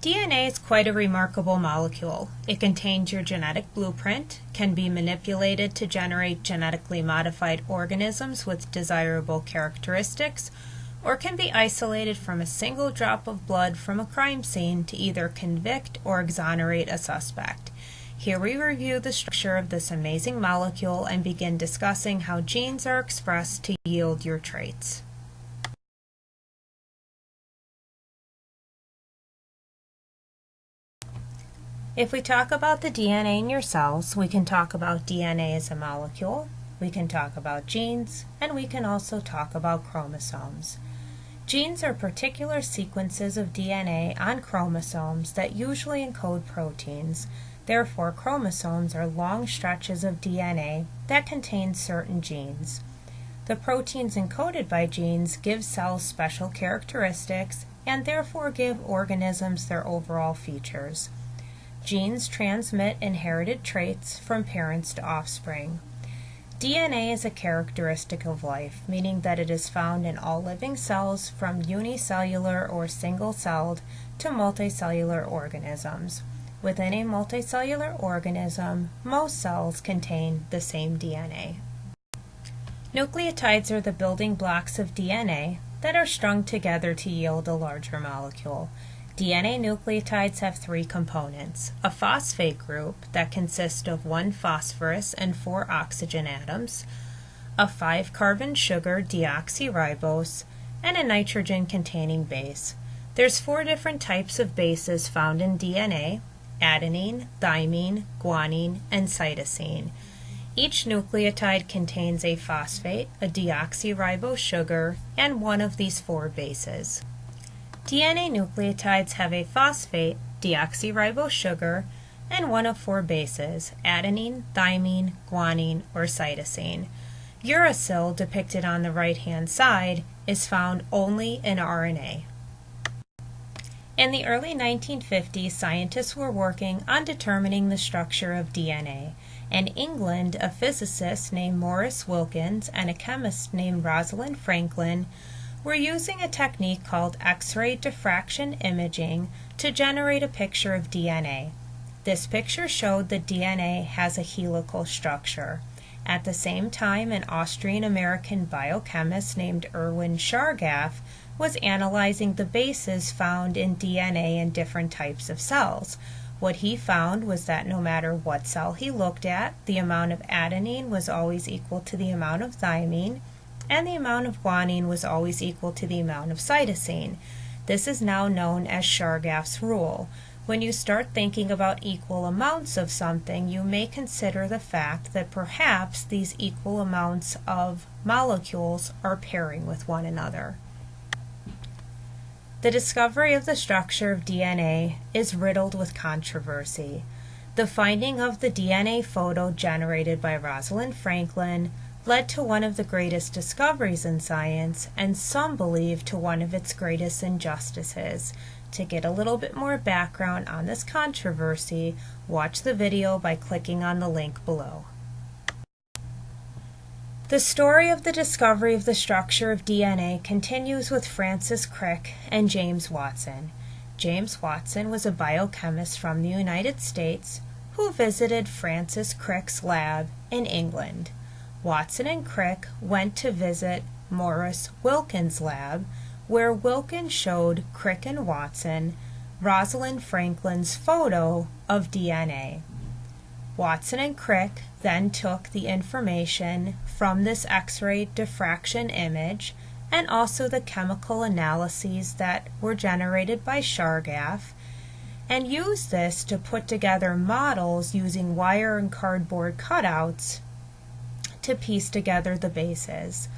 DNA is quite a remarkable molecule. It contains your genetic blueprint, can be manipulated to generate genetically modified organisms with desirable characteristics, or can be isolated from a single drop of blood from a crime scene to either convict or exonerate a suspect. Here we review the structure of this amazing molecule and begin discussing how genes are expressed to yield your traits. If we talk about the DNA in your cells, we can talk about DNA as a molecule, we can talk about genes, and we can also talk about chromosomes. Genes are particular sequences of DNA on chromosomes that usually encode proteins. Therefore, chromosomes are long stretches of DNA that contain certain genes. The proteins encoded by genes give cells special characteristics and therefore give organisms their overall features. Genes transmit inherited traits from parents to offspring. DNA is a characteristic of life, meaning that it is found in all living cells from unicellular or single-celled to multicellular organisms. Within a multicellular organism, most cells contain the same DNA. Nucleotides are the building blocks of DNA that are strung together to yield a larger molecule. DNA nucleotides have three components: a phosphate group that consists of 1 phosphorus and 4 oxygen atoms, a 5-carbon sugar deoxyribose, and a nitrogen-containing base. There's 4 different types of bases found in DNA: adenine, thymine, guanine, and cytosine. Each nucleotide contains a phosphate, a deoxyribose sugar, and one of these 4 bases. DNA nucleotides have a phosphate, deoxyribose sugar, and one of 4 bases: adenine, thymine, guanine, or cytosine. Uracil, depicted on the right-hand side, is found only in RNA. In the early 1950s, scientists were working on determining the structure of DNA. In England, a physicist named Maurice Wilkins and a chemist named Rosalind Franklin were using a technique called X-ray diffraction imaging to generate a picture of DNA. This picture showed that DNA has a helical structure. At the same time, an Austrian-American biochemist named Erwin Chargaff was analyzing the bases found in DNA in different types of cells. What he found was that no matter what cell he looked at, the amount of adenine was always equal to the amount of thymine, and the amount of guanine was always equal to the amount of cytosine. This is now known as Chargaff's rule. When you start thinking about equal amounts of something, you may consider the fact that perhaps these equal amounts of molecules are pairing with one another. The discovery of the structure of DNA is riddled with controversy. The finding of the DNA photo generated by Rosalind Franklin led to one of the greatest discoveries in science, and some believe to one of its greatest injustices. To get a little bit more background on this controversy, watch the video by clicking on the link below. The story of the discovery of the structure of DNA continues with Francis Crick and James Watson. James Watson was a biochemist from the United States who visited Francis Crick's lab in England. Watson and Crick went to visit Maurice Wilkins' lab, where Wilkins showed Crick and Watson Rosalind Franklin's photo of DNA. Watson and Crick then took the information from this X-ray diffraction image and also the chemical analyses that were generated by Chargaff and used this to put together models using wire and cardboard cutouts to piece together the bases.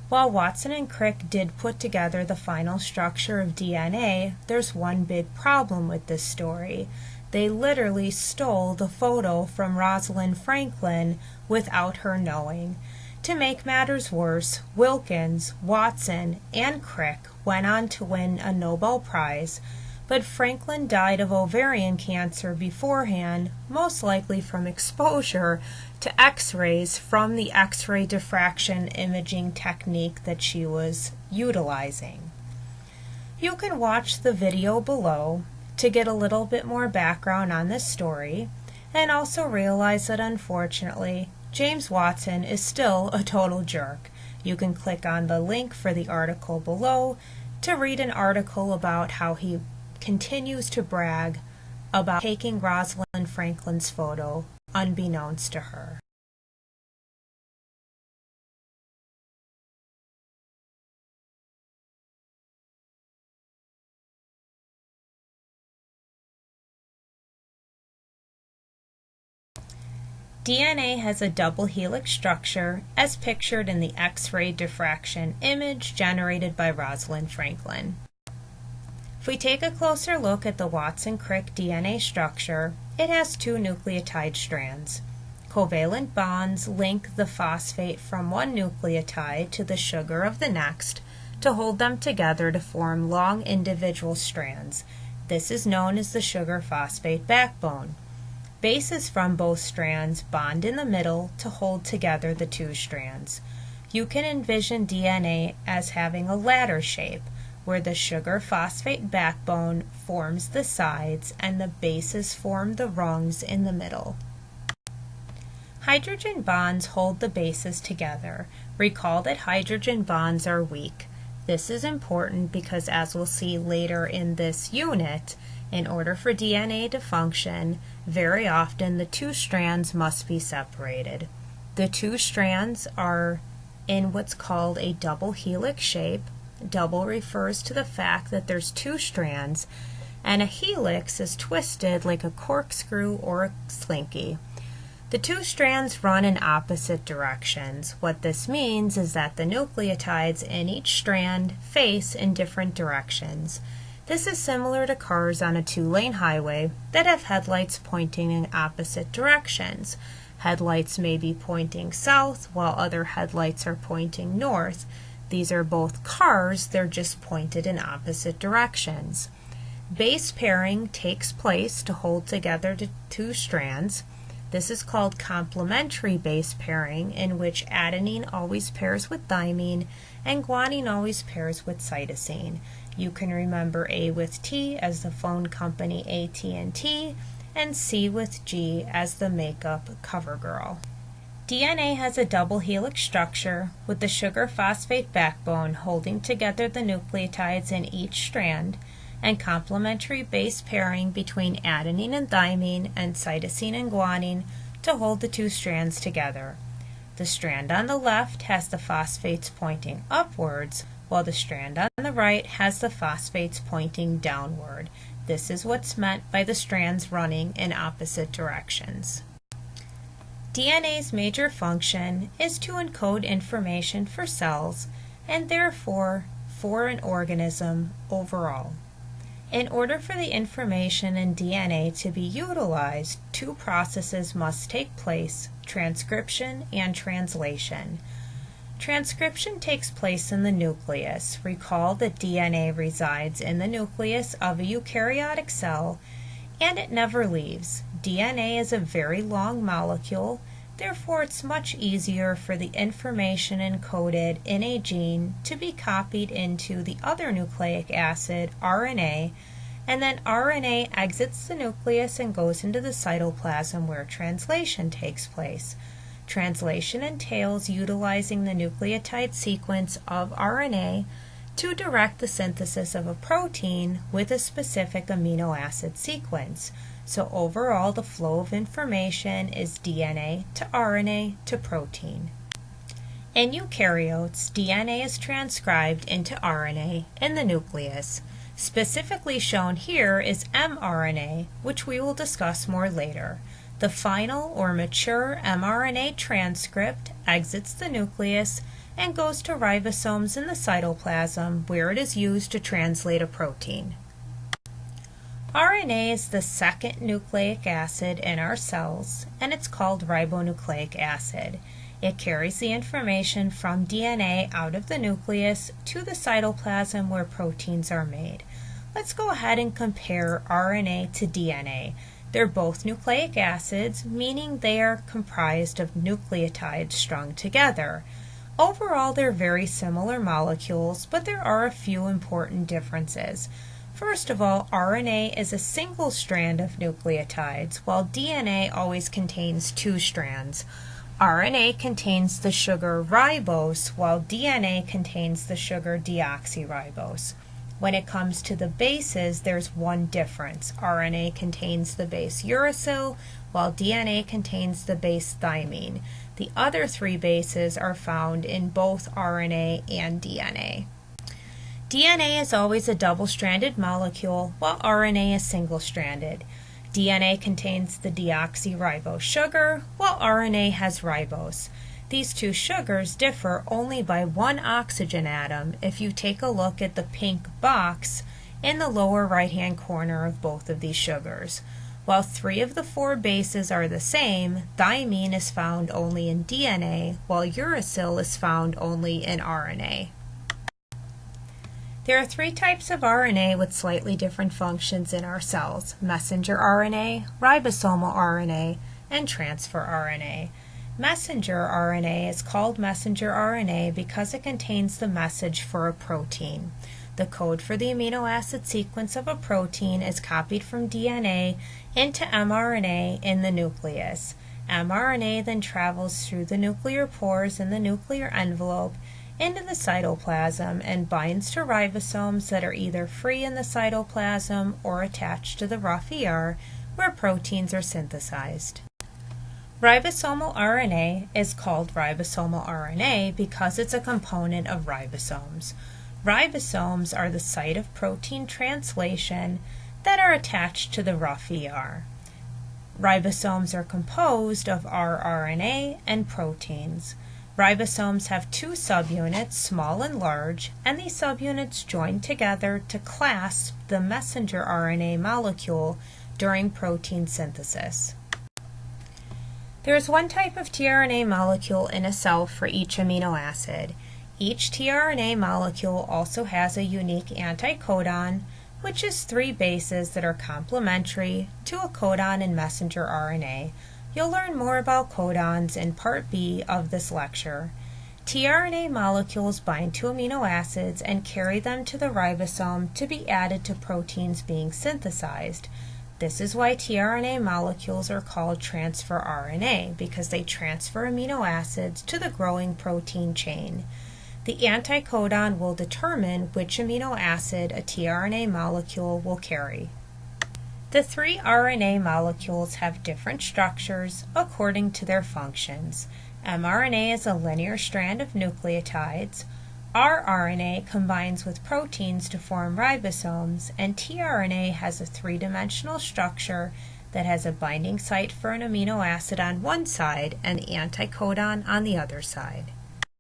While Watson and Crick did put together the final structure of DNA, there's one big problem with this story. They literally stole the photo from Rosalind Franklin without her knowing. To make matters worse, Wilkins, Watson, and Crick went on to win a Nobel Prize, but Franklin died of ovarian cancer beforehand, most likely from exposure to X-rays from the X-ray diffraction imaging technique that she was utilizing. You can watch the video below to get a little bit more background on this story, and also realize that unfortunately, James Watson is still a total jerk. You can click on the link for the article below to read an article about how he continues to brag about taking Rosalind Franklin's photo unbeknownst to her. DNA has a double helix structure as pictured in the X-ray diffraction image generated by Rosalind Franklin. If we take a closer look at the Watson-Crick DNA structure, it has two nucleotide strands. Covalent bonds link the phosphate from one nucleotide to the sugar of the next to hold them together to form long individual strands. This is known as the sugar-phosphate backbone. Bases from both strands bond in the middle to hold together the two strands. You can envision DNA as having a ladder shape, where the sugar-phosphate backbone forms the sides and the bases form the rungs in the middle. Hydrogen bonds hold the bases together. Recall that hydrogen bonds are weak. This is important because, as we'll see later in this unit, in order for DNA to function, very often the two strands must be separated. The two strands are in what's called a double helix shape. Double refers to the fact that there's two strands, and a helix is twisted like a corkscrew or a slinky. The two strands run in opposite directions. What this means is that the nucleotides in each strand face in different directions. This is similar to cars on a two-lane highway that have headlights pointing in opposite directions. Headlights may be pointing south while other headlights are pointing north. These are both cars, they're just pointed in opposite directions. Base pairing takes place to hold together the two strands. This is called complementary base pairing, in which adenine always pairs with thymine and guanine always pairs with cytosine. You can remember A with T as the phone company AT&T and C with G as the makeup CoverGirl. DNA has a double helix structure with the sugar-phosphate backbone holding together the nucleotides in each strand, and complementary base pairing between adenine and thymine and cytosine and guanine to hold the two strands together. The strand on the left has the phosphates pointing upwards, while the strand on the right has the phosphates pointing downward. This is what's meant by the strands running in opposite directions. DNA's major function is to encode information for cells and therefore for an organism overall. In order for the information in DNA to be utilized, two processes must take place: transcription and translation. Transcription takes place in the nucleus. Recall that DNA resides in the nucleus of a eukaryotic cell, and it never leaves. DNA is a very long molecule, therefore it's much easier for the information encoded in a gene to be copied into the other nucleic acid, RNA, and then RNA exits the nucleus and goes into the cytoplasm where translation takes place. Translation entails utilizing the nucleotide sequence of RNA to direct the synthesis of a protein with a specific amino acid sequence. So overall, the flow of information is DNA to RNA to protein. In eukaryotes, DNA is transcribed into RNA in the nucleus. Specifically shown here is mRNA, which we will discuss more later. The final or mature mRNA transcript exits the nucleus and goes to ribosomes in the cytoplasm, where it is used to translate a protein. RNA is the second nucleic acid in our cells, and it's called ribonucleic acid. It carries the information from DNA out of the nucleus to the cytoplasm where proteins are made. Let's go ahead and compare RNA to DNA. They're both nucleic acids, meaning they are comprised of nucleotides strung together. Overall, they're very similar molecules, but there are a few important differences. First of all, RNA is a single strand of nucleotides, while DNA always contains two strands. RNA contains the sugar ribose, while DNA contains the sugar deoxyribose. When it comes to the bases, there's one difference. RNA contains the base uracil, while DNA contains the base thymine. The other three bases are found in both RNA and DNA. DNA is always a double-stranded molecule, while RNA is single-stranded. DNA contains the deoxyribose sugar, while RNA has ribose. These two sugars differ only by one oxygen atom if you take a look at the pink box in the lower right-hand corner of both of these sugars. While 3 of the 4 bases are the same, thymine is found only in DNA, while uracil is found only in RNA. There are 3 types of RNA with slightly different functions in our cells: messenger RNA, ribosomal RNA, and transfer RNA. Messenger RNA is called messenger RNA because it contains the message for a protein. The code for the amino acid sequence of a protein is copied from DNA into mRNA in the nucleus. mRNA then travels through the nuclear pores in the nuclear envelope into the cytoplasm and binds to ribosomes that are either free in the cytoplasm or attached to the rough ER where proteins are synthesized. Ribosomal RNA is called ribosomal RNA because it's a component of ribosomes. Ribosomes are the site of protein translation that are attached to the rough ER. Ribosomes are composed of rRNA and proteins. Ribosomes have 2 subunits, small and large, and these subunits join together to clasp the messenger RNA molecule during protein synthesis. There is one type of tRNA molecule in a cell for each amino acid. Each tRNA molecule also has a unique anticodon, which is 3 bases that are complementary to a codon in messenger RNA. You'll learn more about codons in Part B of this lecture. tRNA molecules bind to amino acids and carry them to the ribosome to be added to proteins being synthesized. This is why tRNA molecules are called transfer RNA, because they transfer amino acids to the growing protein chain. The anticodon will determine which amino acid a tRNA molecule will carry. The 3 RNA molecules have different structures according to their functions. mRNA is a linear strand of nucleotides, rRNA combines with proteins to form ribosomes, and tRNA has a 3-dimensional structure that has a binding site for an amino acid on one side and the anticodon on the other side.